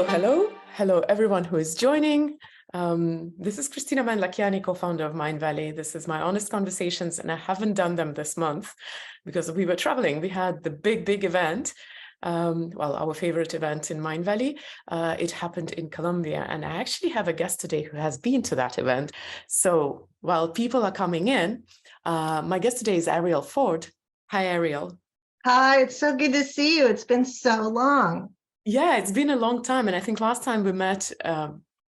Hello, everyone who is joining. This is Mand-Lakhiani, co-founder of Mindvalley. This is my honest conversations, and I haven't done them this month because we were traveling. We had the big event, our favorite event in Mindvalley. It happened in Colombia, and I actually have a guest today who has been to that event. So while people are coming in, my guest today is Arielle Ford. Hi, Arielle. Hi, it's so good to see you. It's been so long. Yeah, it's been a long time. And I think last time we met,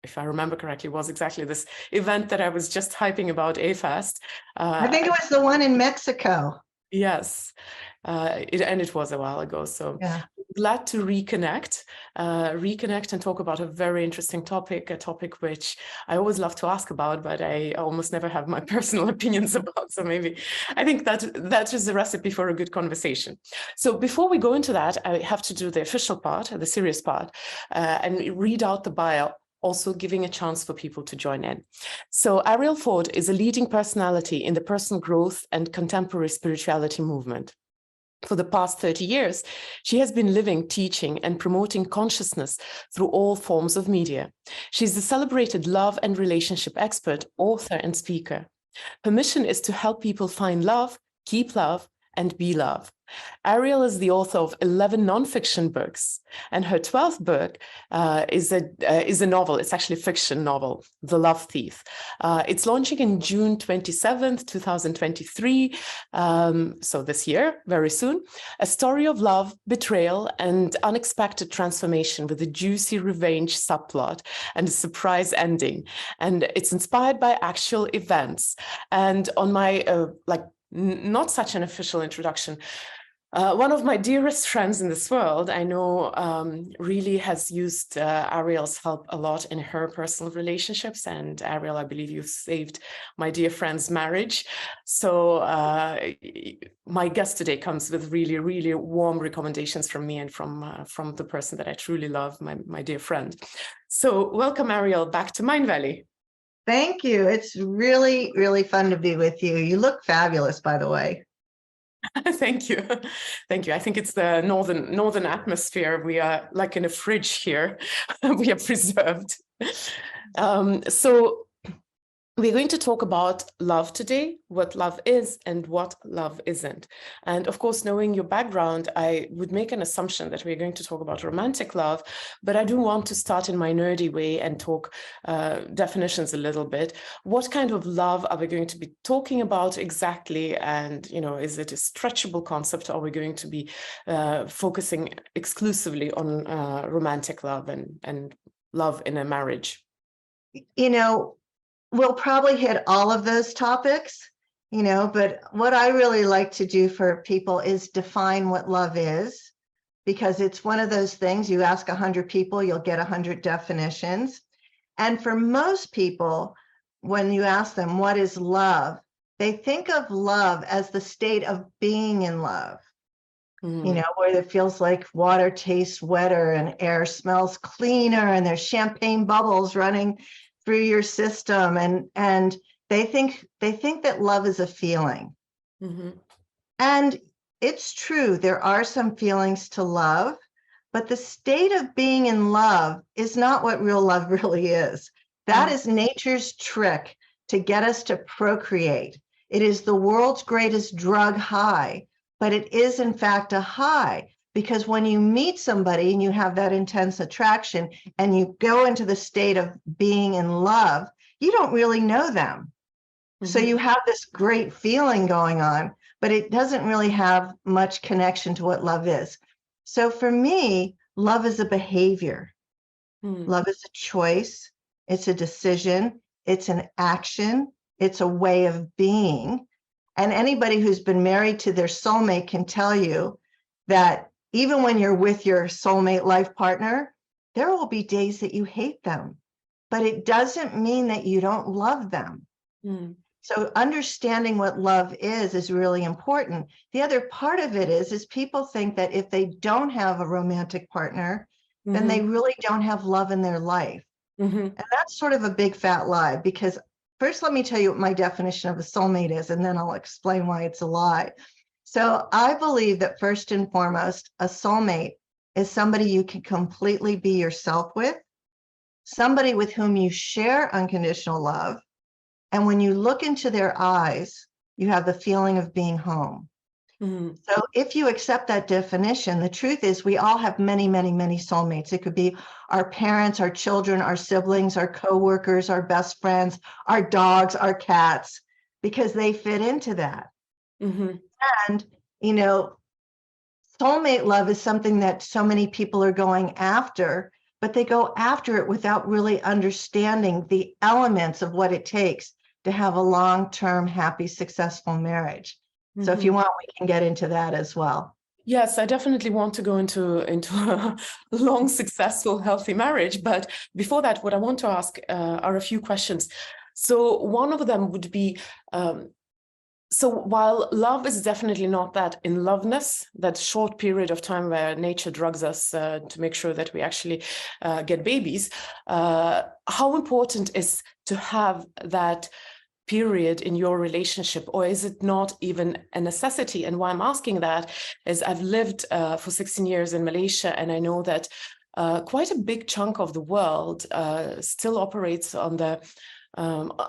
if I remember correctly, was exactly this event that I was just hyping about, AFest. I think it was the one in Mexico. Yes, it was a while ago. So yeah. Glad to reconnect and talk about a very interesting topic, a topic which I always love to ask about, but I almost never have my personal opinions about. So maybe I think that is a recipe for a good conversation. So before we go into that, I have to do the official part, the serious part, and read out the bio, also giving a chance for people to join in. So Arielle Ford is a leading personality in the personal growth and contemporary spirituality movement. For the past 30 years, she has been living, teaching, and promoting consciousness through all forms of media. She's a celebrated love and relationship expert, author, and speaker. Her mission is to help people find love, keep love, and be love. Arielle is the author of 11 nonfiction books, and her 12th book is a novel. It's actually a fiction novel, The Love Thief. It's launching in June 27th, 2023, so this year, very soon. A story of love, betrayal, and unexpected transformation with a juicy revenge subplot and a surprise ending. And it's inspired by actual events. And on my, not such an official introduction, one of my dearest friends in this world, I know, really has used Arielle's help a lot in her personal relationships. And Arielle, I believe you've saved my dear friend's marriage. So my guest today comes with really warm recommendations from me and from the person that I truly love, my dear friend. So welcome, Arielle, back to Mindvalley. Thank you. It's really fun to be with you. You look fabulous, by the way. Thank you. I think it's the northern atmosphere. We are like in a fridge here. We are preserved. So we're going to talk about love today, what love is and what love isn't. And of course, knowing your background, I would make an assumption that we're going to talk about romantic love, but I do want to start in my nerdy way and talk definitions a little bit. What kind of love are we going to be talking about exactly? And, is it a stretchable concept, or are we going to be focusing exclusively on romantic love and love in a marriage? We'll probably hit all of those topics, but what I really like to do for people is define what love is, because it's one of those things, you ask 100 people, you'll get 100 definitions. And for most people, when you ask them, what is love? They think of love as the state of being in love, where it feels like water tastes wetter and air smells cleaner and there's champagne bubbles running through your system, and they think that love is a feeling. And it's true, there are some feelings to love, but the state of being in love is not what real love really is. That is nature's trick to get us to procreate. It is the world's greatest drug high, but it is in fact a high. Because when you meet somebody and you have that intense attraction and you go into the state of being in love, you don't really know them. So you have this great feeling going on, but it doesn't really have much connection to what love is. So for me, love is a behavior. Love is a choice. It's a decision. It's an action. It's a way of being. And anybody who's been married to their soulmate can tell you that even when you're with your soulmate life partner, there will be days that you hate them, but it doesn't mean that you don't love them. So understanding what love is really important. The other part of it is people think that if they don't have a romantic partner, then they really don't have love in their life. And that's sort of a big fat lie, because first, let me tell you what my definition of a soulmate is, and then I'll explain why it's a lie. So I believe that first and foremost, a soulmate is somebody you can completely be yourself with, somebody with whom you share unconditional love. And when you look into their eyes, you have the feeling of being home. So if you accept that definition, the truth is we all have many, many, many soulmates. It could be our parents, our children, our siblings, our coworkers, our best friends, our dogs, our cats, because they fit into that. And, you know, soulmate love is something that so many people are going after, but they go after it without really understanding the elements of what it takes to have a long-term, happy, successful marriage. So if you want, we can get into that as well. Yes, I definitely want to go into a long, successful, healthy marriage. But before that, what I want to ask are a few questions. So one of them would be, so while love is definitely not that in loveness, that short period of time where nature drugs us to make sure that we actually get babies, how important is to have that period in your relationship, or is it not even a necessity? And why I'm asking that is I've lived for 16 years in Malaysia, and I know that quite a big chunk of the world still operates on the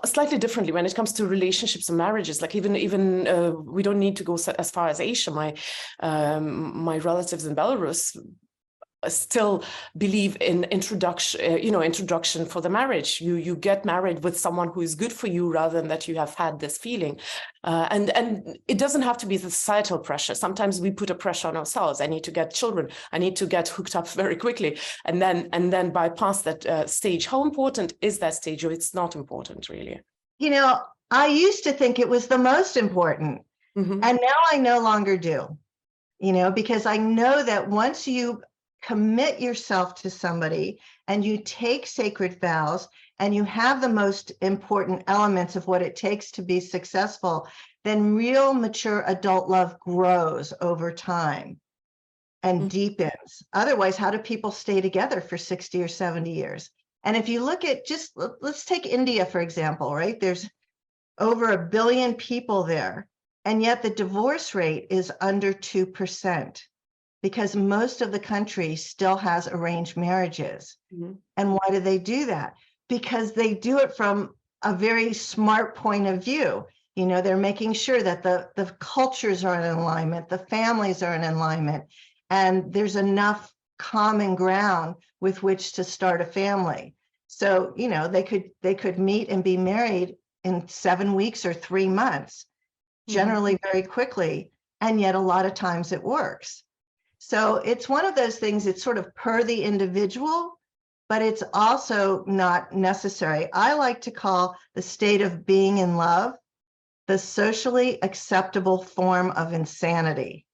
slightly differently when it comes to relationships and marriages. Like even we don't need to go as far as Asia. My relatives in Belarus still believe in introduction for the marriage. You get married with someone who is good for you rather than that you have had this feeling. And it doesn't have to be the societal pressure. Sometimes we put a pressure on ourselves. I need to get children. I need to get hooked up very quickly, and then bypass that stage. How important is that stage, or it's not important really? You know, I used to think it was the most important, and now I no longer do, because I know that once you commit yourself to somebody and you take sacred vows and you have the most important elements of what it takes to be successful, then real mature adult love grows over time and deepens. Otherwise, how do people stay together for 60 or 70 years? And if you look at let's take India, for example, right? There's over 1 billion people there, and yet the divorce rate is under 2%. Because most of the country still has arranged marriages. And why do they do that? Because they do it from a very smart point of view. They're making sure that the cultures are in alignment, the families are in alignment, and there's enough common ground with which to start a family. So, they could meet and be married in 7 weeks or 3 months, generally very quickly, and yet a lot of times it works. So it's one of those things, it's sort of per the individual, but it's also not necessary. I like to call the state of being in love the socially acceptable form of insanity.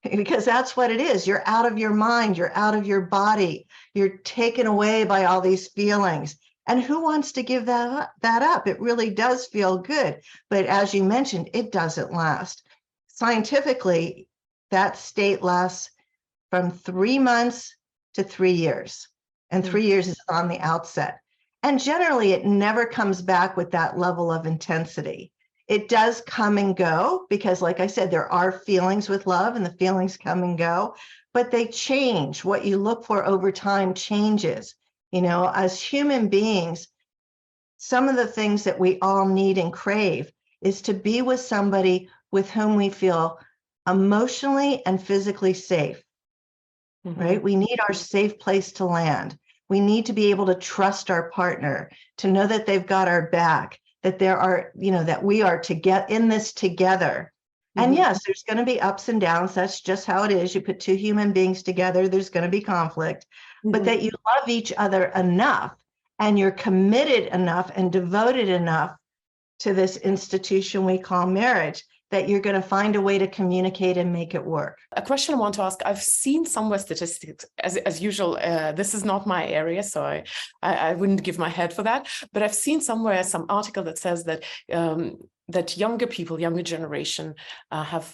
Because that's what it is. You're out of your mind, you're out of your body, you're taken away by all these feelings. And who wants to give that up? It really does feel good. But as you mentioned, it doesn't last. Scientifically, that state lasts from 3 months to 3 years. And 3 years is on the outset. And generally, it never comes back with that level of intensity. It does come and go because, like I said, there are feelings with love and the feelings come and go, but they change. What you look for over time changes. As human beings, some of the things that we all need and crave is to be with somebody with whom we feel emotionally and physically safe, right? We need our safe place to land. We need to be able to trust our partner, to know that they've got our back, that that we are to get in this together. And yes, there's going to be ups and downs. That's just how it is. You put two human beings together, there's going to be conflict, but that you love each other enough and you're committed enough and devoted enough to this institution we call marriage that you're going to find a way to communicate and make it work. A question I want to ask, I've seen somewhere statistics, as usual, this is not my area, so I wouldn't give my head for that, but I've seen somewhere some article that says that that younger people, younger generation have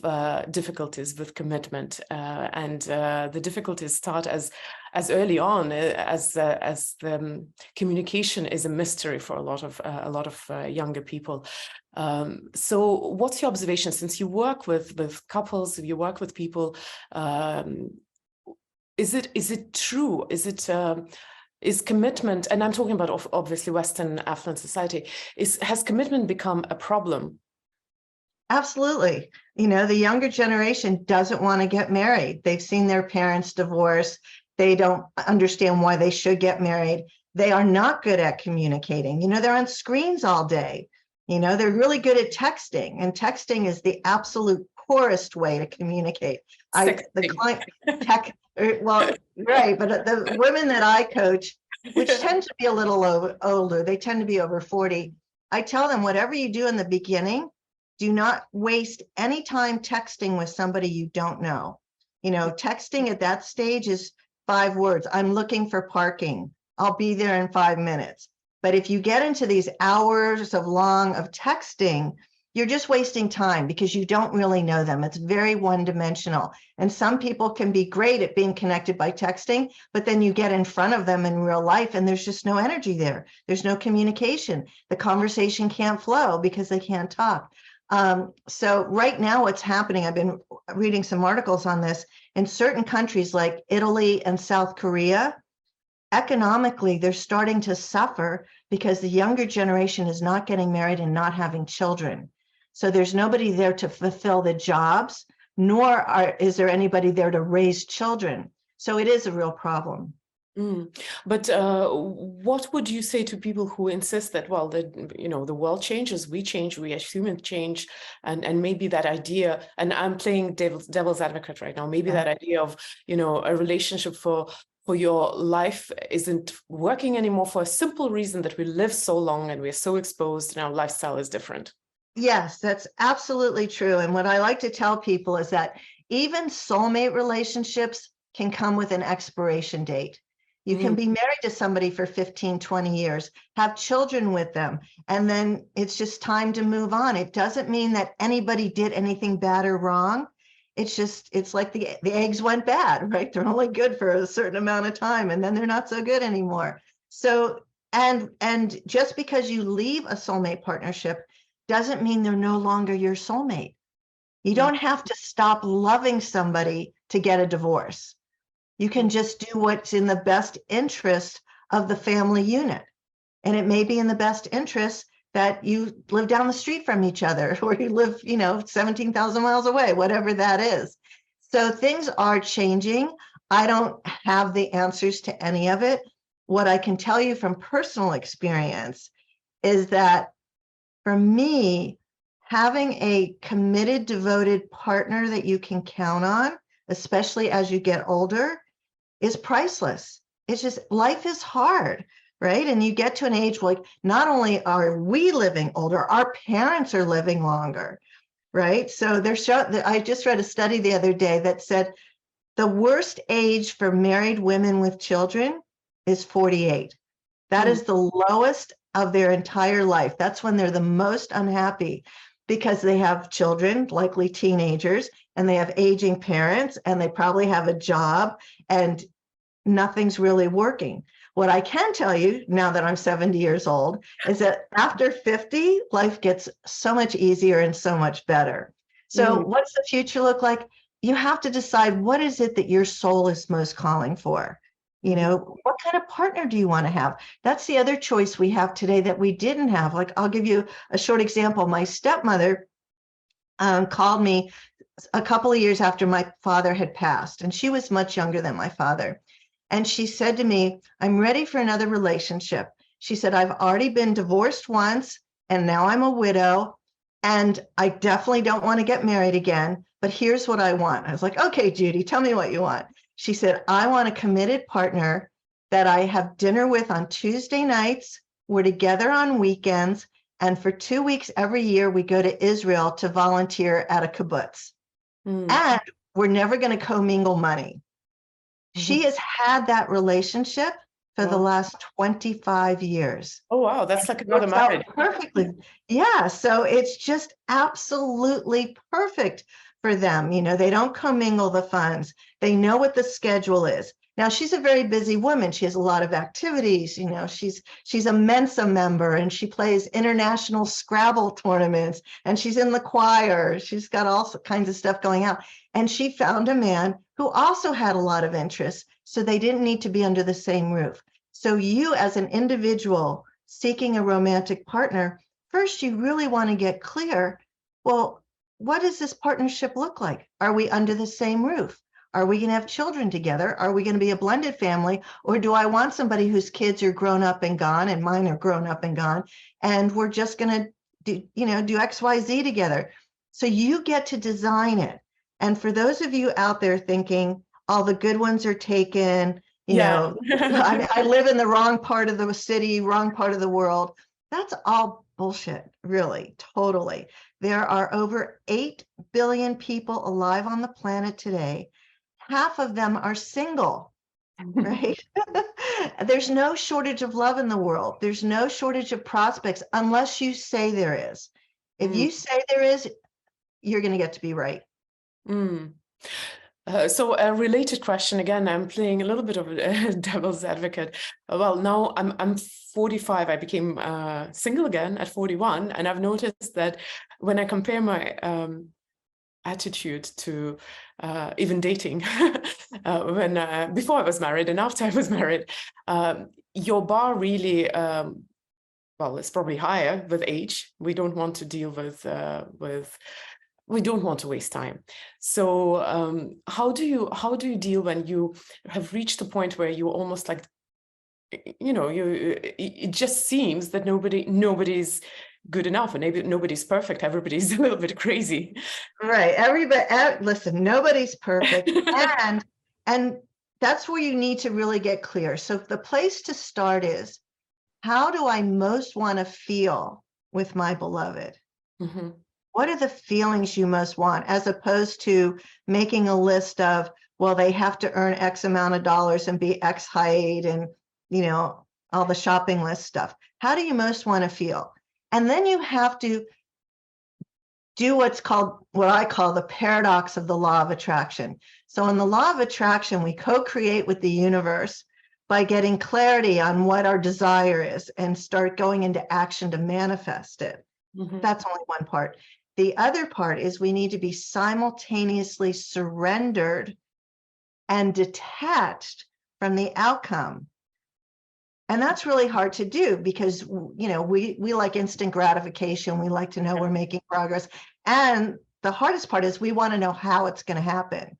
difficulties with commitment, and the difficulties start as early on as the communication is a mystery for a lot of younger people. So what's your observation, since you work with couples, you work with people, is it true? Is commitment, and I'm talking about obviously Western affluent society, has commitment become a problem? Absolutely. The younger generation doesn't want to get married. They've seen their parents divorce. They don't understand why they should get married. They are not good at communicating. They're on screens all day. They're really good at texting, and texting is the absolute poorest way to communicate. The client tech, well, right, but the women that I coach, which tend to be a little older, they tend to be over 40. I tell them, whatever you do in the beginning, do not waste any time texting with somebody you don't know. Texting at that stage is 5 words. I'm looking for parking. I'll be there in 5 minutes. But if you get into these hours of texting, you're just wasting time because you don't really know them. It's very one-dimensional. And some people can be great at being connected by texting, but then you get in front of them in real life and there's just no energy there. There's no communication. The conversation can't flow because they can't talk. So right now what's happening, I've been reading some articles on this, in certain countries like Italy and South Korea, economically, they're starting to suffer because the younger generation is not getting married and not having children. So there's nobody there to fulfill the jobs, nor is there anybody there to raise children. So it is a real problem. But what would you say to people who insist that, well, the world changes, we change, we as humans change, and maybe that idea, and I'm playing devil's advocate right now, maybe that idea of, a relationship for your life isn't working anymore for a simple reason that we live so long and we're so exposed and our lifestyle is different. Yes, that's absolutely true. And what I like to tell people is that even soulmate relationships can come with an expiration date. You can be married to somebody for 15, 20 years, have children with them, and then it's just time to move on. It doesn't mean that anybody did anything bad or wrong. It's like the eggs went bad, right? They're only good for a certain amount of time and then they're not so good anymore. So, and just because you leave a soulmate partnership doesn't mean they're no longer your soulmate. You don't have to stop loving somebody to get a divorce. You can just do what's in the best interest of the family unit. And it may be in the best interest that you live down the street from each other, or you live, 17,000 miles away, whatever that is. So things are changing. I don't have the answers to any of it. What I can tell you from personal experience is that for me, having a committed, devoted partner that you can count on, especially as you get older, is priceless. It's just, life is hard, right? And you get to an age like, not only are we living older, our parents are living longer, right? So I just read a study the other day that said the worst age for married women with children is 48. That is the lowest of their entire life. That's when they're the most unhappy because they have children, likely teenagers, and they have aging parents, and they probably have a job, and nothing's really working. What I can tell you now that I'm 70 years old is that after 50, life gets so much easier and so much better. So what's the future look like? You have to decide, what is it that your soul is most calling for? What kind of partner do you want to have? That's the other choice we have today that we didn't have. Like, I'll give you a short example. My stepmother called me a couple of years after my father had passed, and she was much younger than my father. And she said to me, I'm ready for another relationship. She said, I've already been divorced once, and now I'm a widow, and I definitely don't want to get married again, but here's what I want. I was like, okay, Judy, tell me what you want. She said, I want a committed partner that I have dinner with on Tuesday nights. We're together on weekends. And for 2 weeks every year, we go to Israel to volunteer at a kibbutz. And we're never going to commingle money. She has had that relationship for the last 25 years. Oh, wow. That's like another marriage. Perfectly. Yeah. So it's just absolutely perfect for them. They don't commingle the funds. They know what the schedule is. Now she's a very busy woman. She has a lot of activities. You know, she's a Mensa member, and she plays international Scrabble tournaments, and she's in the choir. She's got all kinds of stuff going on. And she found a man who also had a lot of interests, so they didn't need to be under the same roof. So you, as an individual seeking a romantic partner, first you really want to get clear, well, what does this partnership look like? Are we under the same roof? Are we going to have children together? Are we going to be a blended family? Or do I want somebody whose kids are grown up and gone, and mine are grown up and gone, and we're just going to do X, Y, Z together? So you get to design it. And for those of you out there thinking all the good ones are taken, I live in the wrong part of the city, wrong part of the world. That's all bullshit, really, totally. There are over 8 billion people alive on the planet today. Half of them are single, right? There's no shortage of love in the world. There's no shortage of prospects unless you say there is. If you say there is, you're going to get to be right. So a related question again, I'm playing a little bit of a devil's advocate. Well, now I'm 45. I became single again at 41, and I've noticed that when I compare my attitude to even dating when before I was married and after I was married, your bar really well, it's probably higher with age. We don't want to deal with we don't want to waste time. So how do you deal when you have reached a point where you almost like, it just seems that nobody's good enough, and maybe nobody's perfect. Everybody's a little bit crazy. Right. Listen, nobody's perfect. and that's where you need to really get clear. So the place to start is, how do I most want to feel with my beloved? Mm-hmm. What are the feelings you most want, as opposed to making a list of, well, they have to earn X amount of dollars and be X height and, all the shopping list stuff. How do you most want to feel? And then you have to do what I call the paradox of the law of attraction. So in the law of attraction, we co-create with the universe by getting clarity on what our desire is and start going into action to manifest it. Mm-hmm. That's only one part. The other part is we need to be simultaneously surrendered and detached from the outcome. And that's really hard to do because, we like instant gratification. We like to know we're making progress. And the hardest part is we want to know how it's going to happen.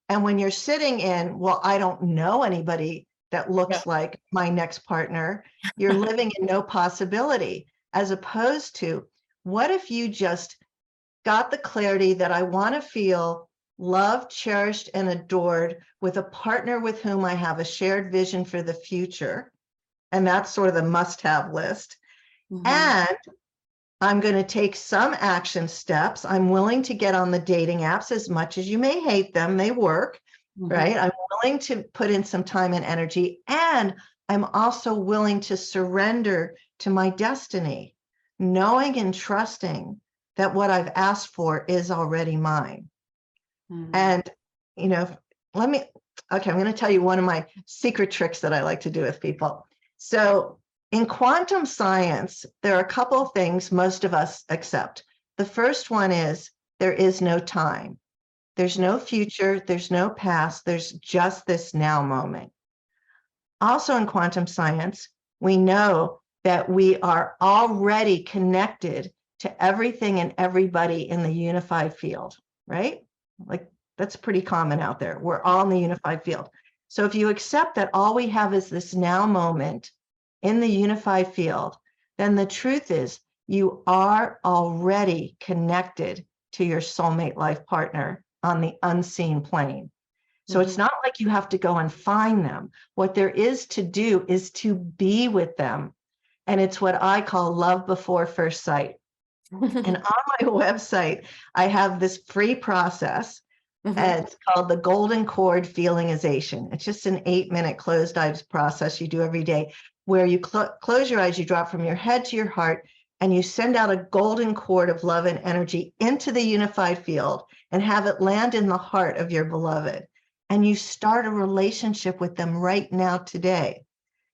And when you're sitting in, well, I don't know anybody that looks like my next partner, you're living in no possibility, as opposed to, what if you just got the clarity that I want to feel loved, cherished, and adored with a partner with whom I have a shared vision for the future. And that's sort of the must-have list. Mm-hmm. And I'm going to take some action steps. I'm willing to get on the dating apps. As much as you may hate them, they work, right? I'm willing to put in some time and energy. And I'm also willing to surrender to my destiny, knowing and trusting that what I've asked for is already mine. And, I'm going to tell you one of my secret tricks that I like to do with people. So in quantum science, there are a couple of things most of us accept. The first one is there is no time. There's no future. There's no past. There's just this now moment. Also in quantum science, we know that we are already connected to everything and everybody in the unified field, right? Like, that's pretty common out there. We're all in the unified field. So if you accept that all we have is this now moment in the unified field, then the truth is you are already connected to your soulmate life partner on the unseen plane. So it's not like you have to go and find them. What there is to do is to be with them. And it's what I call love before first sight. And on my website, I have this free process. It's called the Golden Cord Feelingization. It's just an 8-minute closed eyes process you do every day, where you close your eyes, you drop from your head to your heart, and you send out a golden cord of love and energy into the unified field and have it land in the heart of your beloved. and you start a relationship with them right now today.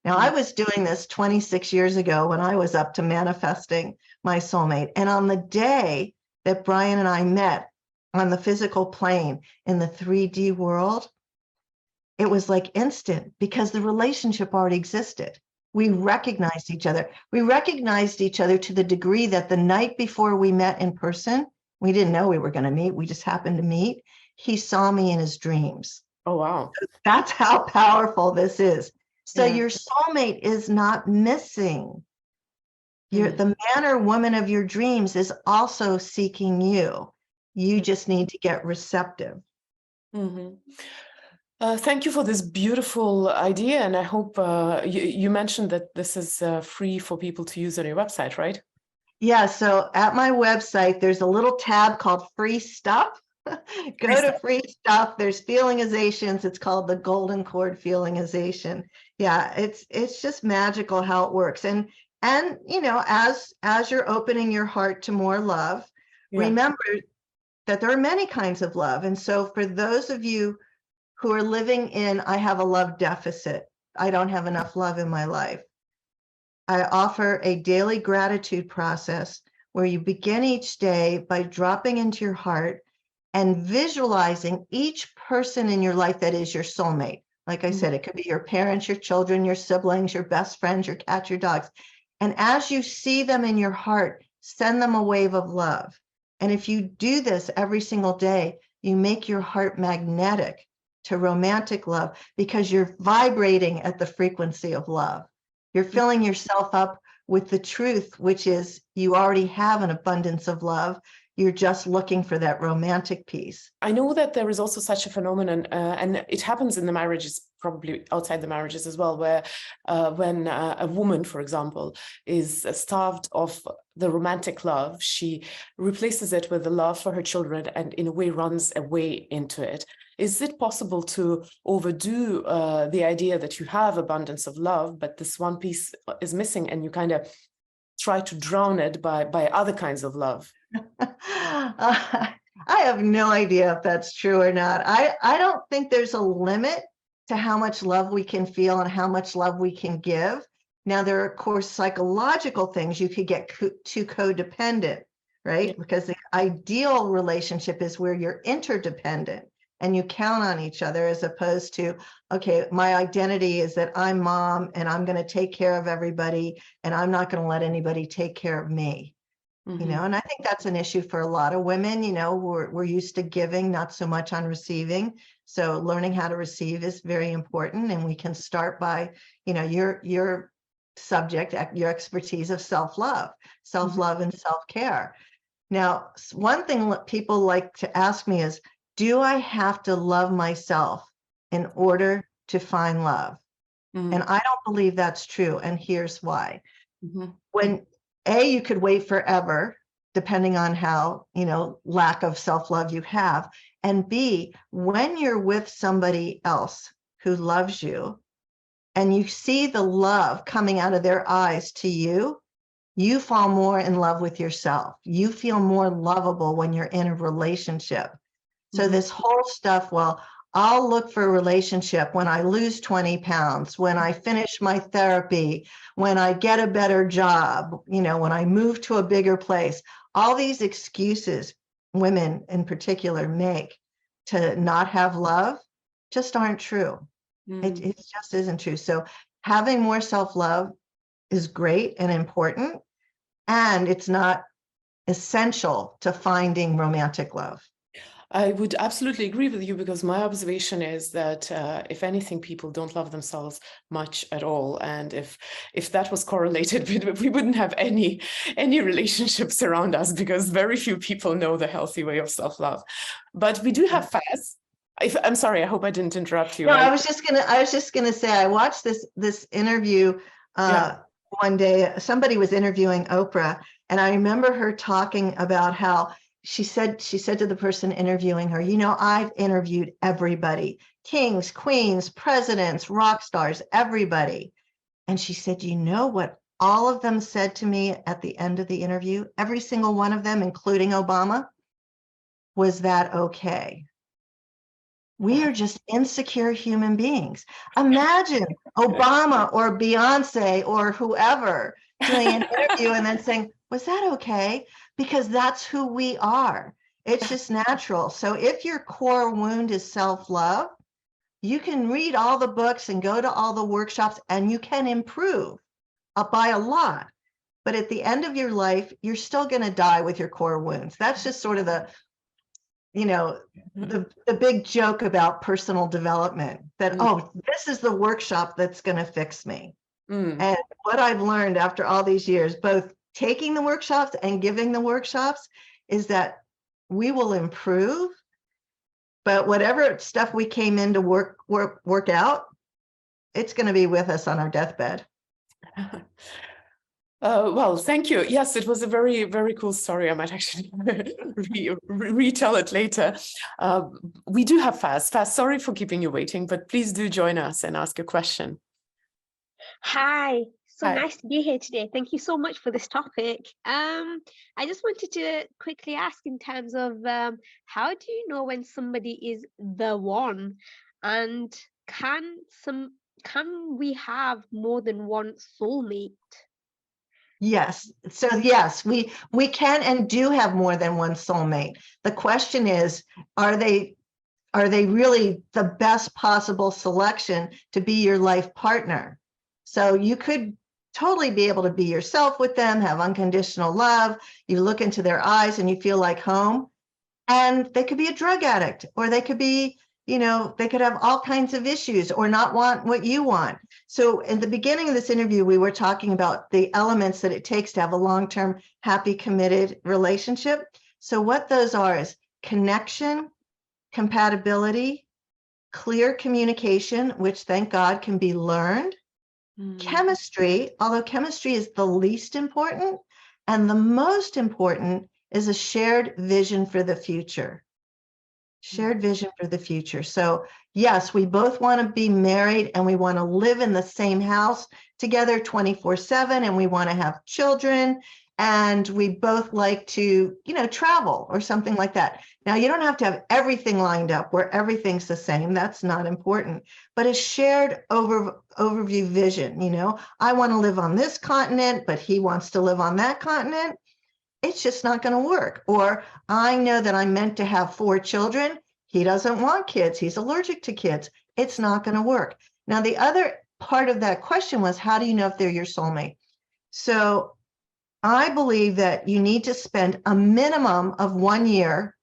Now, I was doing this 26 years ago when I was up to manifesting my soulmate. And on the day that Brian and I met on the physical plane in the 3D world, it was like instant because the relationship already existed. We recognized each other. We recognized each other to the degree that the night before we met in person, we didn't know we were going to meet. We just happened to meet. He saw me in his dreams. Oh, wow. That's how powerful this is. So Yeah. your soulmate is not missing. The man or woman of your dreams is also seeking you. You just need to get receptive. Thank you for this beautiful idea. And I hope you mentioned that this is free for people to use on your website, right? Yeah. So at my website, there's a little tab called free stuff. Go to free stuff. There's feelingizations. It's called the golden cord feelingization. Yeah, it's just magical how it works. And you know, as you're opening your heart to more love, remember that there are many kinds of love. And so for those of you who are living in, I have a love deficit, I don't have enough love in my life, I offer a daily gratitude process where you begin each day by dropping into your heart and visualizing each person in your life that is your soulmate. Like I said, it could be your parents, your children, your siblings, your best friends, your cats, your dogs. And as you see them in your heart, send them a wave of love. And if you do this every single day, you make your heart magnetic to romantic love because you're vibrating at the frequency of love. You're filling yourself up with the truth, which is you already have an abundance of love. You're just looking for that romantic piece. I know that there is also such a phenomenon, and it happens in the marriages, probably outside the marriages as well, where when a woman, for example, is starved of the romantic love, she replaces it with the love for her children and in a way runs away into it. Is it possible to overdo the idea that you have abundance of love, but this one piece is missing and you kind of try to drown it by other kinds of love? I have no idea if that's true or not. I don't think there's a limit to how much love we can feel and how much love we can give. Now, there are, of course, psychological things. You could get too codependent, right? Because the ideal relationship is where you're interdependent and you count on each other, as opposed to, okay, my identity is that I'm mom and I'm going to take care of everybody and I'm not going to let anybody take care of me. You know, and I think that's an issue for a lot of women. You know, we're used to giving, not so much on receiving. So learning how to receive is very important. And we can start by, you know, your subject, your expertise of self-love and self-care. Now, one thing people like to ask me is, do I have to love myself in order to find love? And I don't believe that's true. And here's why. When you could wait forever, depending on how, you know, lack of self-love you have. And B, when you're with somebody else who loves you and you see the love coming out of their eyes to you, you fall more in love with yourself. You feel more lovable when you're in a relationship. So this whole stuff, well, I'll look for a relationship when I lose 20 pounds, when I finish my therapy, when I get a better job, you know, when I move to a bigger place. All these excuses women in particular make to not have love just aren't true. It just isn't true. So having more self-love is great and important, and it's not essential to finding romantic love. I would absolutely agree with you, because my observation is that if anything, people don't love themselves much at all. And if that was correlated, we wouldn't have any relationships around us, because very few people know the healthy way of self-love. But we do have fads. I'm sorry, I hope I didn't interrupt you. No, I was just gonna say, I watched this interview one day. Somebody was interviewing Oprah, and I remember her talking about how she said to the person interviewing her, you know, I've interviewed everybody, kings, queens, presidents, rock stars, everybody. And she said, you know what all of them said to me at the end of the interview? Every single one of them, including Obama, was that okay? We are just insecure human beings. Imagine Obama or Beyonce or whoever doing an interview and then saying, was that okay? Because that's who we are. It's just natural. So if your core wound is self-love, you can read all the books and go to all the workshops and you can improve by a lot. But at the end of your life, you're still going to die with your core wounds. That's just sort of the big joke about personal development, that, oh, this is the workshop that's going to fix me. And what I've learned after all these years, both taking the workshops and giving the workshops, is that we will improve, but whatever stuff we came in to work out, it's going to be with us on our deathbed. Well, thank you. Yes, it was a very, very cool story. I might actually retell it later. We do have Faz. Faz, sorry for keeping you waiting, but please do join us and ask a question. Hi, Hi. nice to be here today. Thank you so much for this topic. I just wanted to quickly ask in terms of how do you know when somebody is the one, and can we have more than one soulmate? Yes. So yes, we can and do have more than one soulmate. The question is, are they really the best possible selection to be your life partner? So you could totally be able to be yourself with them, have unconditional love. You look into their eyes and you feel like home. And they could be a drug addict, or they could be, they could have all kinds of issues or not want what you want. So in the beginning of this interview, we were talking about the elements that it takes to have a long-term, happy, committed relationship. So what those are is connection, compatibility, clear communication, which thank God can be learned, chemistry, although chemistry is the least important, and the most important is a shared vision for the future. Shared vision for the future. So yes, we both want to be married and we want to live in the same house together 24/7, and we want to have children, and we both like to, travel or something like that. Now, you don't have to have everything lined up where everything's the same. That's not important, but a shared overview vision. I want to live on this continent, but he wants to live on that continent. It's just not going to work. Or I know that I'm meant to have 4 children. He doesn't want kids. He's allergic to kids. It's not going to work. Now, the other part of that question was, how do you know if they're your soulmate? So I believe that you need to spend a minimum of 1 year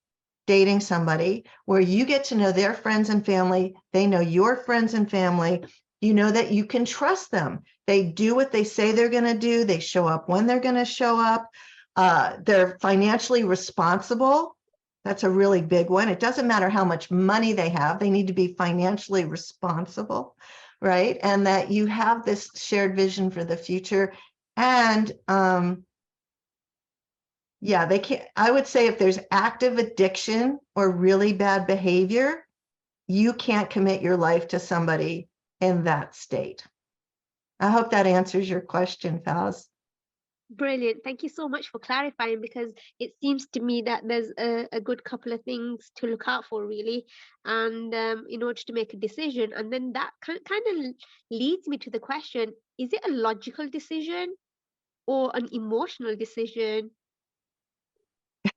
dating somebody where you get to know their friends and family. They know your friends and family. You know that you can trust them. They do what they say they're going to do. They show up when they're going to show up. They're financially responsible. That's a really big one. It doesn't matter how much money they have. They need to be financially responsible, right? And that you have this shared vision for the future. And yeah, they can't. I would say if there's active addiction or really bad behavior, you can't commit your life to somebody in that state. I hope that answers your question, Faz. Brilliant. Thank you so much for clarifying, because it seems to me that there's a good couple of things to look out for, really, and in order to make a decision. And then that kind of leads me to the question, is it a logical decision or an emotional decision?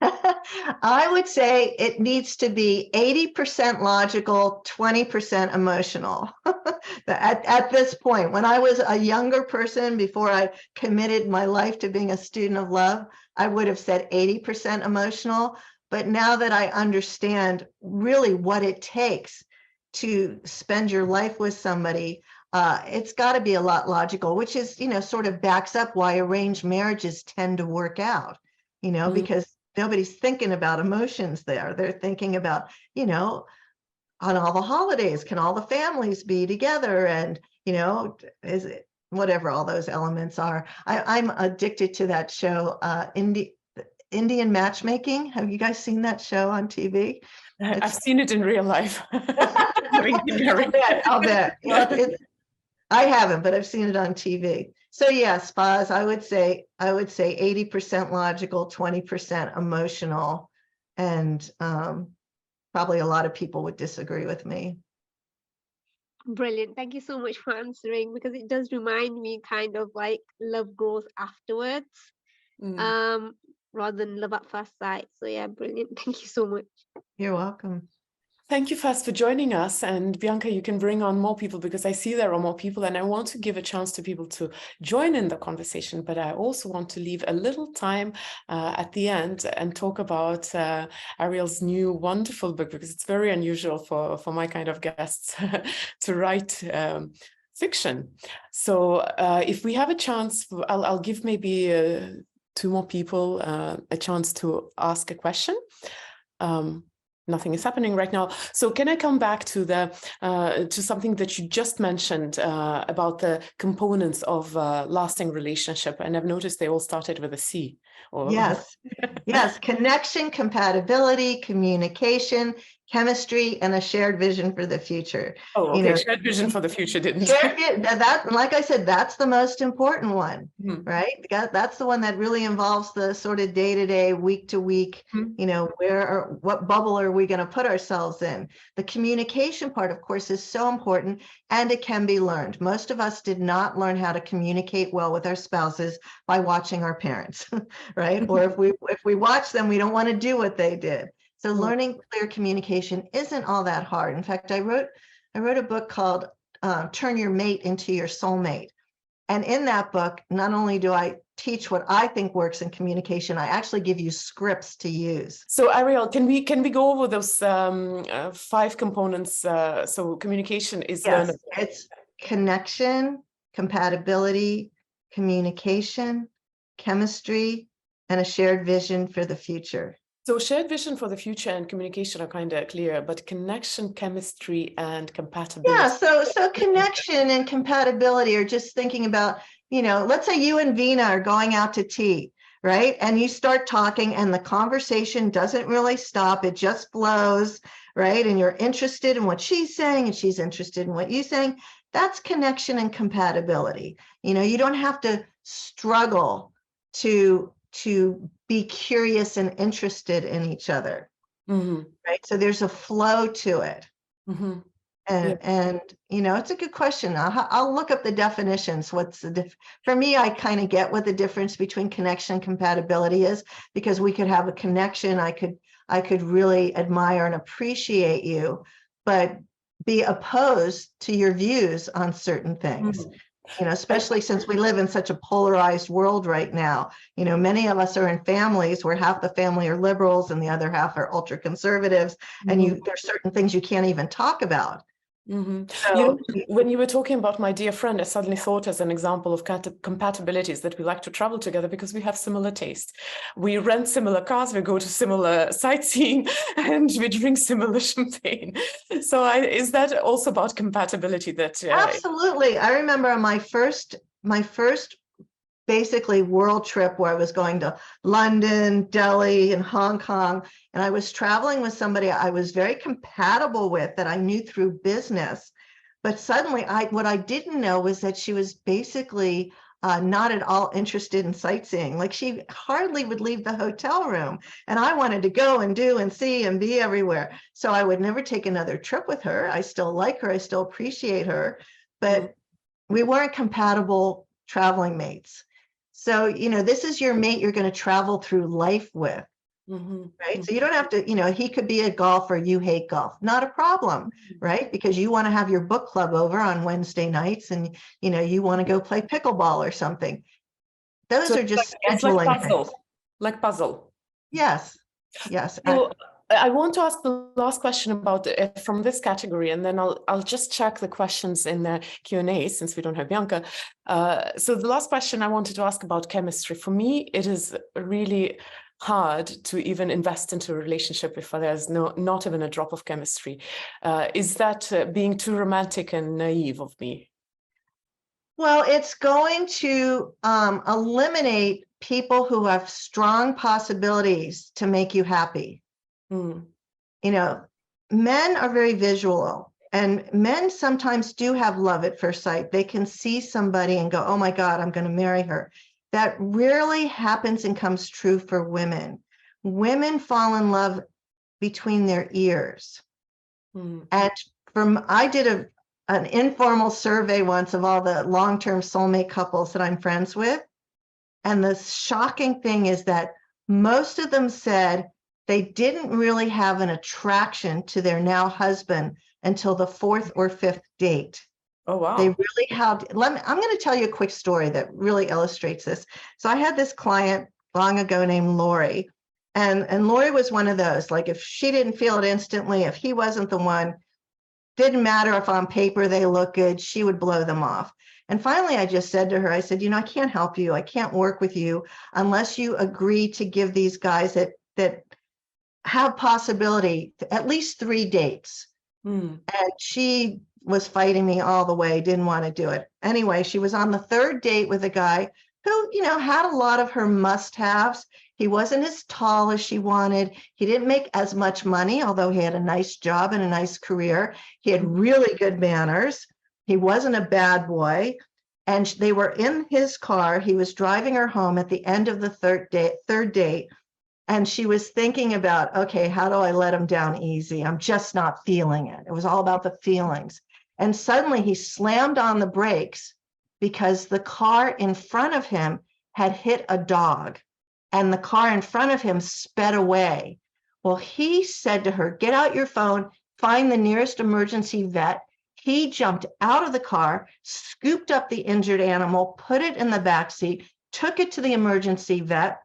I would say it needs to be 80% logical, 20% emotional. At this point, when I was a younger person, before I committed my life to being a student of love, I would have said 80% emotional. But now that I understand really what it takes to spend your life with somebody, it's got to be a lot logical, which is, sort of backs up why arranged marriages tend to work out, because nobody's thinking about emotions there. They're thinking about, on all the holidays, can all the families be together? And, is it whatever all those elements are. I'm addicted to that show, Indian Matchmaking. Have you guys seen that show on TV? I've seen it in real life. I'll bet. Well, I haven't, but I've seen it on TV. So yes, Faz, I would say 80% logical, 20% emotional, and probably a lot of people would disagree with me. Brilliant. Thank you so much for answering, because it does remind me kind of like love grows afterwards, um, rather than love at first sight. So yeah, brilliant. Thank you so much. You're welcome. Thank you, Faz, for joining us. And Bianca, you can bring on more people, because I see there are more people and I want to give a chance to people to join in the conversation. But I also want to leave a little time at the end and talk about Arielle's new wonderful book, because it's very unusual for my kind of guests to write fiction. So if we have a chance, I'll give maybe 2 more people a chance to ask a question. Nothing is happening right now. So can I come back to the to something that you just mentioned about the components of lasting relationship? And I've noticed they all started with a C. Or... Yes, yes, connection, compatibility, communication, chemistry, and a shared vision for the future. Oh, okay, shared vision for the future didn't. That, like I said, that's the most important one, right? That's the one that really involves the sort of day-to-day, week-to-week, what bubble are we going to put ourselves in? The communication part, of course, is so important, and it can be learned. Most of us did not learn how to communicate well with our spouses by watching our parents, right? Or if we watch them, we don't want to do what they did. So learning clear communication isn't all that hard. In fact, I wrote a book called Turn Your Mate into Your Soulmate. And in that book, not only do I teach what I think works in communication, I actually give you scripts to use. So Arielle, can we go over those 5 components? So communication is learnable. It's connection, compatibility, communication, chemistry, and a shared vision for the future. So shared vision for the future and communication are kind of clear, but connection, chemistry, and compatibility. Yeah, so connection and compatibility are just thinking about, let's say you and Vina are going out to tea, right? And you start talking and the conversation doesn't really stop. It just flows, right? And you're interested in what she's saying and she's interested in what you're saying. That's connection and compatibility. You don't have to struggle to be curious and interested in each other, right? So there's a flow to it. And it's a good question. I'll look up the definitions. For me, I kind of get what the difference between connection and compatibility is, because we could have a connection. I could really admire and appreciate you, but be opposed to your views on certain things. Especially since we live in such a polarized world right now. Many of us are in families where half the family are liberals and the other half are ultra conservatives, and there's certain things you can't even talk about. So, when you were talking about my dear friend, I suddenly thought as an example of compatibilities that we like to travel together because we have similar taste. We rent similar cars, we go to similar sightseeing, and we drink similar champagne. So is that also about compatibility? That absolutely. I remember on my first basically world trip where I was going to London, Delhi, and Hong Kong. And I was traveling with somebody I was very compatible with that I knew through business. But suddenly what I didn't know was that she was basically not at all interested in sightseeing. Like she hardly would leave the hotel room. And I wanted to go and do and see and be everywhere. So I would never take another trip with her. I still like her. I still appreciate her. But we weren't compatible traveling mates. So, this is your mate you're going to travel through life with, right? So you don't have to, he could be a golfer, you hate golf, not a problem, right? Because you want to have your book club over on Wednesday nights and, you want to go play pickleball or something. Those are just scheduling things. Like puzzle. Yes. Yes. So I want to ask the last question about from this category, and then I'll just check the questions in the Q&A since we don't have Bianca. So the last question I wanted to ask about chemistry. For me, it is really hard to even invest into a relationship if there's not even a drop of chemistry. Is that being too romantic and naive of me? Well, it's going to eliminate people who have strong possibilities to make you happy. Men are very visual, and men sometimes do have love at first sight. They can see somebody and go, oh my God, I'm going to marry her. That rarely happens and comes true for women. Women fall in love between their ears. Mm. And I did an informal survey once of all the long-term soulmate couples that I'm friends with. And the shocking thing is that most of them said they didn't really have an attraction to their now husband until the 4th or 5th date. Oh, wow. They really have. I'm going to tell you a quick story that really illustrates this. So I had this client long ago named Lori, and Lori was one of those, like, if she didn't feel it instantly, if he wasn't the one, didn't matter if on paper they look good, she would blow them off. And finally, I just said to her, I said, I can't help you. I can't work with you unless you agree to give these guys that have possibility at least 3 dates. Mm. And she was fighting me all the way, didn't want to do it. Anyway, she was on the 3rd date with a guy who, had a lot of her must-haves. He wasn't as tall as she wanted. He didn't make as much money, although he had a nice job and a nice career. He had really good manners. He wasn't a bad boy. And they were in his car. He was driving her home at the end of the third date. And she was thinking about, okay, how do I let him down easy? I'm just not feeling it. It was all about the feelings. And suddenly he slammed on the brakes because the car in front of him had hit a dog, and the car in front of him sped away. Well, he said to her, get out your phone, find the nearest emergency vet. He jumped out of the car, scooped up the injured animal, put it in the backseat, took it to the emergency vet.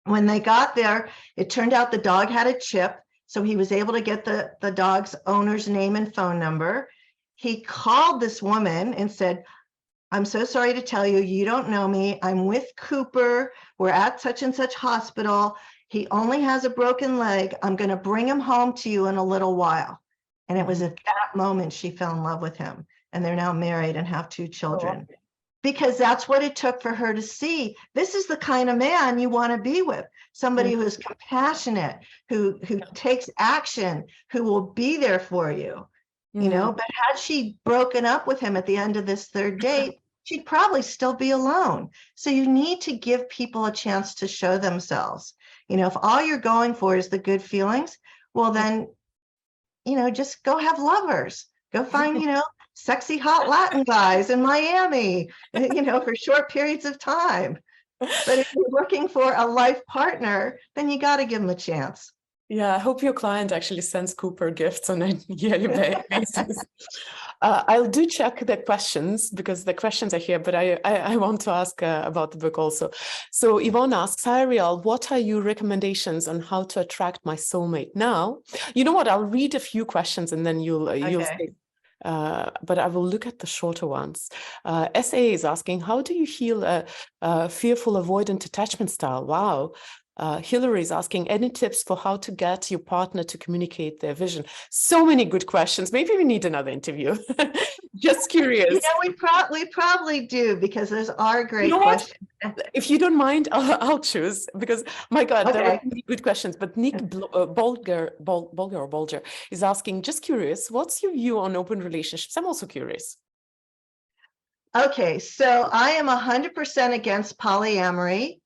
When they got there, it turned out the dog had a chip, so he was able to get the dog's owner's name and phone number. He called this woman and said, I'm so sorry to tell you, you don't know me. I'm with Cooper. We're at such and such hospital. He only has a broken leg. I'm going to bring him home to you in a little while. And it was at that moment she fell in love with him. And they're now married and have 2 children. Oh. Because that's what it took for her to see. This is the kind of man you want to be with. Somebody who is compassionate, who takes action, who will be there for you. But had she broken up with him at the end of this 3rd date, she'd probably still be alone. So you need to give people a chance to show themselves. If all you're going for is the good feelings, well, then, just go have lovers. Go find, sexy, hot Latin guys in Miami, for short periods of time. But if you're looking for a life partner, then you got to give them a chance. Yeah, I hope your client actually sends Cooper gifts on a yearly basis. I'll do check the questions because the questions are here, but I want to ask about the book also. So Yvonne asks, hi Arielle, what are your recommendations on how to attract my soulmate? Now, you know what? I'll read a few questions and then you'll say, but I will look at the shorter ones. SA is asking, how do you heal a fearful avoidant attachment style? Wow. Hillary is asking, any tips for how to get your partner to communicate their vision? So many good questions. Maybe we need another interview. Just curious. We probably do, because those are great questions. If you don't mind, I'll choose, because my God, there are many good questions. But Nick Bolger is asking, just curious, what's your view on open relationships? I'm also curious. Okay, so I am 100% against polyamory.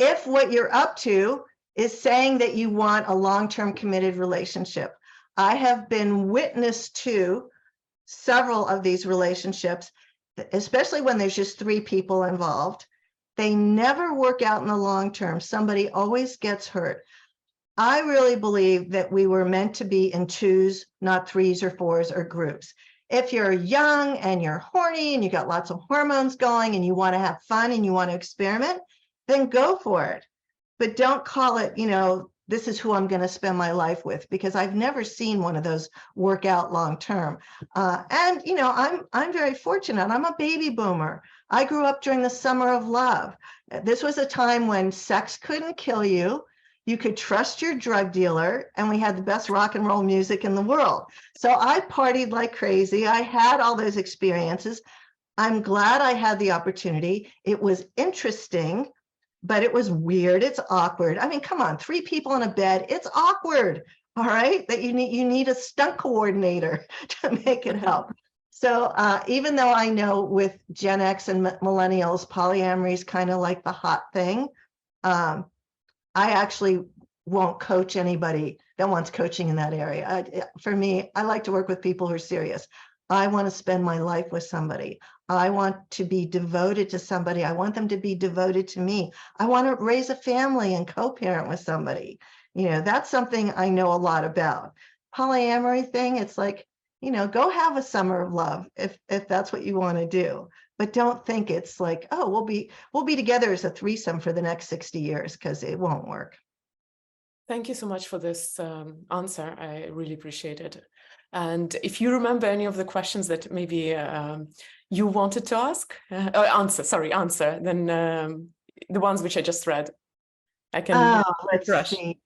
If what you're up to is saying that you want a long-term committed relationship. I have been witness to several of these relationships, especially when there's just 3 people involved. They never work out in the long term. Somebody always gets hurt. I really believe that we were meant to be in 2s, not 3s or 4s or groups. If you're young and you're horny and you got lots of hormones going and you want to have fun and you want to experiment, then go for it. But don't call it, this is who I'm going to spend my life with, because I've never seen one of those work out long term. And I'm very fortunate. I'm a baby boomer. I grew up during the summer of love. This was a time when sex couldn't kill you. You could trust your drug dealer, and we had the best rock and roll music in the world. So I partied like crazy. I had all those experiences. I'm glad I had the opportunity. It was interesting, but it was weird. It's awkward. I mean, come on, 3 people in a bed. It's awkward. All right. That you need a stunt coordinator to make it help. So even though I know with Gen X and millennials, polyamory is kind of like the hot thing. I actually won't coach anybody that wants coaching in that area. For me, I like to work with people who are serious. I want to spend my life with somebody. I want to be devoted to somebody. I want them to be devoted to me. I want to raise a family and co-parent with somebody. That's something I know a lot about. Polyamory thing, it's like, go have a summer of love if that's what you want to do. But don't think it's like, oh, we'll be together as a threesome for the next 60 years, because it won't work. Thank you so much for this answer. I really appreciate it. And if you remember any of the questions that maybe you wanted to ask, answer, then the ones which I just read, I can let's see.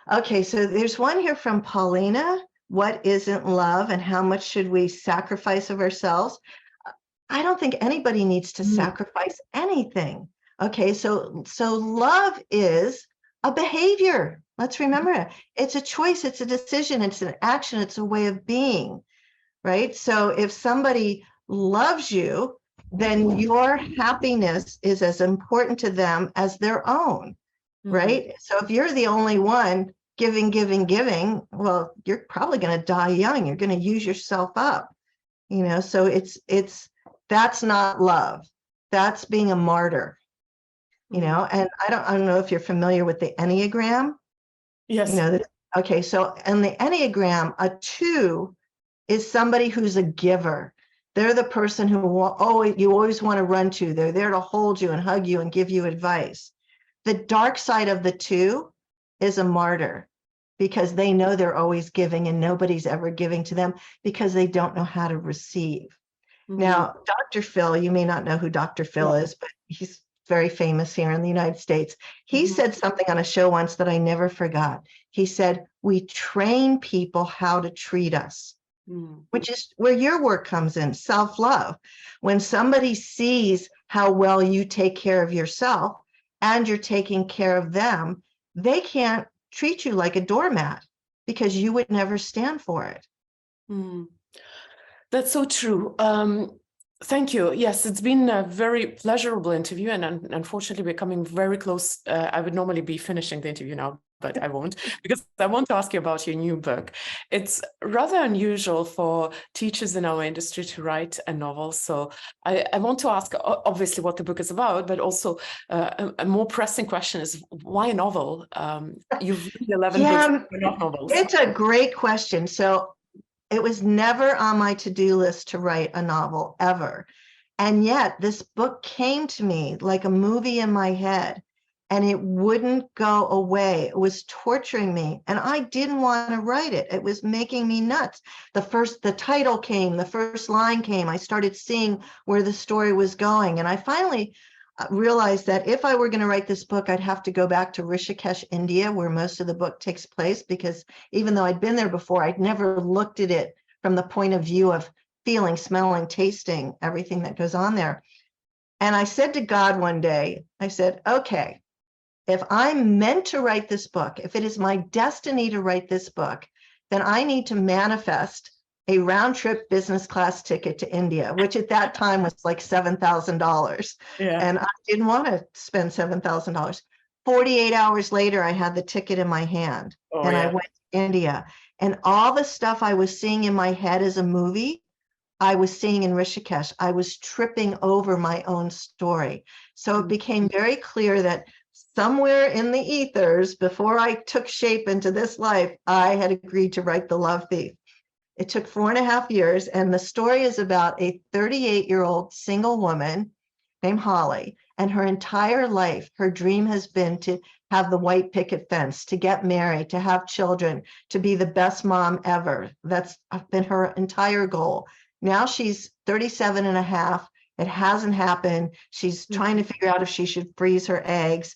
Okay, so there's one here from Paulina. What isn't love, and how much should we sacrifice of ourselves? I don't think anybody needs to sacrifice anything. Okay, so love is a behavior. Let's remember it. It's a choice, it's a decision, it's an action, it's a way of being, right? So if somebody loves you, then your happiness is as important to them as their own, right? So if you're the only one giving, well, you're probably going to die young. You're going to use yourself up, so that's not love. That's being a martyr, and I don't know if you're familiar with the Enneagram. Yes. Okay. So in the Enneagram, a 2 is somebody who's a giver. They're the person who you always want to run to. They're there to hold you and hug you and give you advice. The dark side of the 2 is a martyr, because they know they're always giving and nobody's ever giving to them because they don't know how to receive. Now, Dr. Phil, you may not know who Dr. Phil is, but he's very famous here in the United States. He said something on a show once that I never forgot. He said, we train people how to treat us, which is where your work comes in, self-love. When somebody sees how well you take care of yourself and you're taking care of them, they can't treat you like a doormat because you would never stand for it. That's so true. Thank you. Yes, it's been a very pleasurable interview, and unfortunately we're coming very close. I would normally be finishing the interview now, but I won't, because I want to ask you about your new book. It's rather unusual for teachers in our industry to write a novel. So I want to ask, obviously, what the book is about, but also a more pressing question is, why a novel? You've written 11 books, they're not novels. It's a great question. So it was never on my to-do list to write a novel, ever. And yet this book came to me like a movie in my head, and it wouldn't go away. It was torturing me, and I didn't want to write it. It was making me nuts. The title came, the first line came. I started seeing where the story was going, and I finally realized that if I were going to write this book, I'd have to go back to Rishikesh, India, where most of the book takes place, because even though I'd been there before, I'd never looked at it from the point of view of feeling, smelling, tasting, everything that goes on there. And I said to God one day, I said, okay, if I'm meant to write this book, if it is my destiny to write this book, then I need to manifest a round trip business class ticket to India, which at that time was like $7,000. And I didn't want to spend $7,000. 48 hours later, I had the ticket in my hand, I went to India. And all the stuff I was seeing in my head as a movie, I was seeing in Rishikesh. I was tripping over my own story. So it became very clear that somewhere in the ethers, before I took shape into this life, I had agreed to write The Love Thief. It took 4.5 years, and the story is about a 38-year-old single woman named Holly, and her entire life, her dream has been to have the white picket fence, to get married, to have children, to be the best mom ever. That's been her entire goal. Now she's 37 and a half. It hasn't happened. She's trying to figure out if she should freeze her eggs,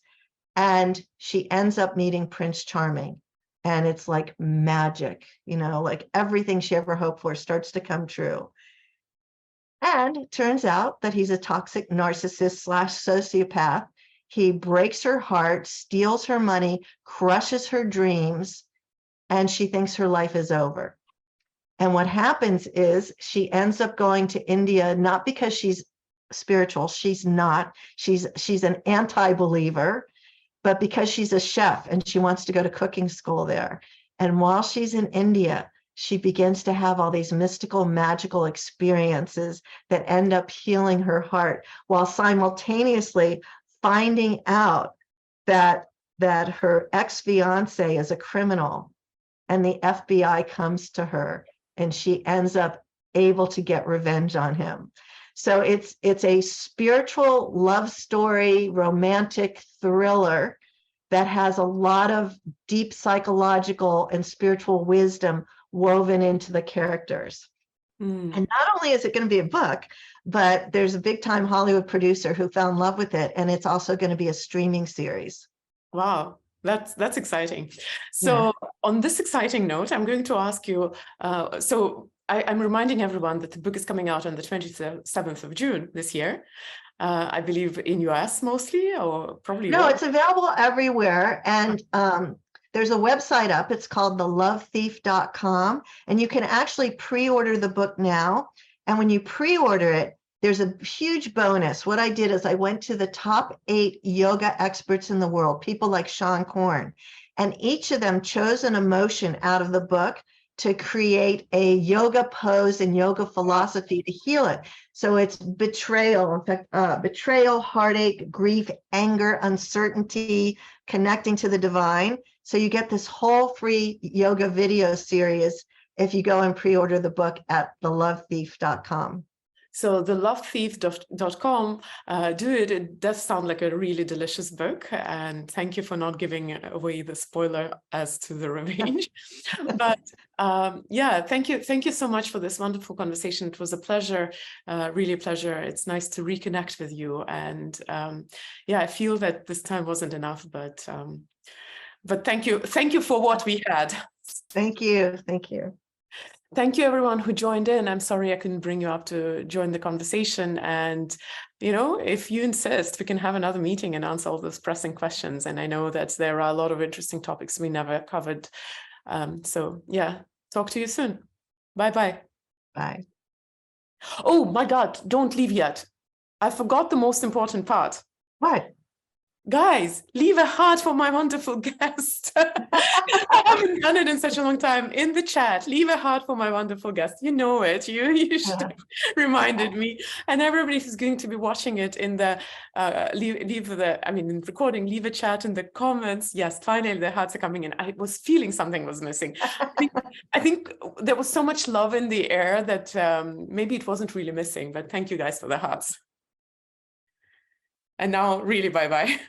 and she ends up meeting Prince Charming. And it's like magic, like everything she ever hoped for starts to come true. And it turns out that he's a toxic narcissist / sociopath. He breaks her heart, steals her money, crushes her dreams, and she thinks her life is over. And what happens is she ends up going to India, not because she's spiritual. She's not. She's an anti-believer. but because she's a chef and she wants to go to cooking school there. And while she's in India, she begins to have all these mystical, magical experiences that end up healing her heart, while simultaneously finding out that her ex-fiance is a criminal, and the FBI comes to her, and she ends up able to get revenge on him. So it's a spiritual love story, romantic thriller that has a lot of deep psychological and spiritual wisdom woven into the characters. And not only is it going to be a book, but there's a big time Hollywood producer who fell in love with it, and it's also going to be a streaming series. Wow, that's exciting. So on this exciting note, I'm going to ask you, I'm reminding everyone that the book is coming out on the 27th of June this year. I believe in US mostly, or probably No, it's available everywhere. And there's a website up. It's called thelovethief.com. And you can actually pre-order the book now. And when you pre-order it, there's a huge bonus. What I did is I went to the top 8 yoga experts in the world, people like Sean Korn, and each of them chose an emotion out of the book to create a yoga pose and yoga philosophy to heal it. So it's betrayal, in fact, betrayal, heartache, grief, anger, uncertainty, connecting to the divine. So you get this whole free yoga video series if you go and pre-order the book at thelovethief.com. So thelovethief.com, do it. It does sound like a really delicious book. And thank you for not giving away the spoiler as to the revenge. But yeah, thank you. Thank you so much for this wonderful conversation. It was a pleasure, really a pleasure. It's nice to reconnect with you. And yeah, I feel that this time wasn't enough, but thank you. Thank you for what we had. Thank you. Thank you. Thank you, everyone who joined in. I'm sorry I couldn't bring you up to join the conversation. And, you know, if you insist, we can have another meeting and answer all those pressing questions. And I know that there are a lot of interesting topics we never covered. So, yeah, talk to you soon. Bye-bye. Bye. Oh, my God, don't leave yet. I forgot the most important part. What? Guys, leave a heart for my wonderful guest. I haven't done it in such a long time. In the chat, leave a heart for my wonderful guest. You know it. You should have reminded me. And everybody who's going to be watching it in the in recording, leave a chat in the comments. Yes, finally the hearts are coming in. I was feeling something was missing. I think there was so much love in the air that maybe it wasn't really missing. But thank you guys for the hearts. And now, really, bye-bye.